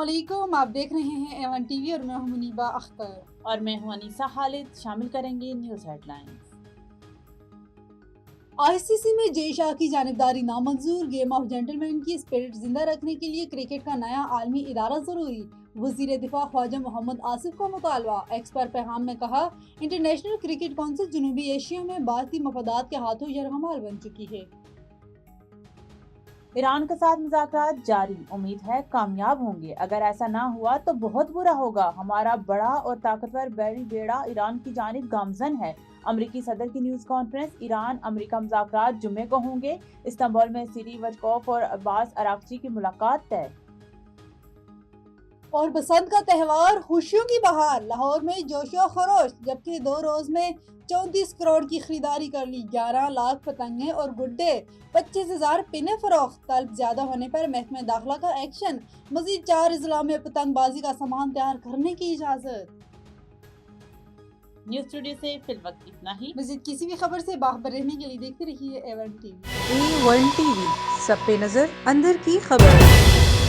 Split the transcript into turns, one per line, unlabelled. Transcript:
अस्सलामुअलैकुम, आप देख रहे हैं एवन टीवी और मैं हूं मुनीबा अख्तर
और मैं हूं अनीसा खालिद। शामिल करेंगे न्यूज़ हेडलाइंस।
आईसीसी में जय शाह की जानिबदारी नामंजूर, गेम ऑफ जेंटलमैन की स्पिरिट जिंदा रखने के लिए क्रिकेट का नया आलमी इदारा जरूरी, वजीर दिफा ख्वाजा मोहम्मद आसिफ का मुतालबा। एक्स पर पैगाम में कहा, इंटरनेशनल क्रिकेट काउंसिल जनूबी एशिया में भारतीय मफादात के हाथों यरगमाल बन चुकी है।
ईरान के साथ मुज़ाकरात जारी, उम्मीद है कामयाब होंगे। अगर ऐसा ना हुआ तो बहुत बुरा होगा। हमारा बड़ा और ताकतवर बड़ी बेड़ा ईरान की जानिब गामजन है। अमरीकी सदर की न्यूज़ कॉन्फ्रेंस। ईरान अमरीका मुज़ाकरात जुम्मे को होंगे। इस्तांबुल में सिरी वजकोफ और अब्बास अरागची की मुलाकात तय।
और बसंत का त्यौहार, खुशियों की बहार, लाहौर में जोशो खरोश। जबकि 2 रोज में 34 करोड़ की खरीदारी कर ली, 11 लाख पतंगे और गुड्डे, 25,000 पिने फरोख्त। तलब ज्यादा होने पर महकमे दाखिला का एक्शन, मजीद 4 अजला में पतंगबाजी का सामान तैयार करने की इजाजत।
न्यूज़ स्टूडियो से फिलवक्त इतना ही।
मजीद किसी भी खबर से बाखबर रहने के लिए देखते रहिए A1 TV।
A1 TV, सब पे नजर, अंदर की खबर।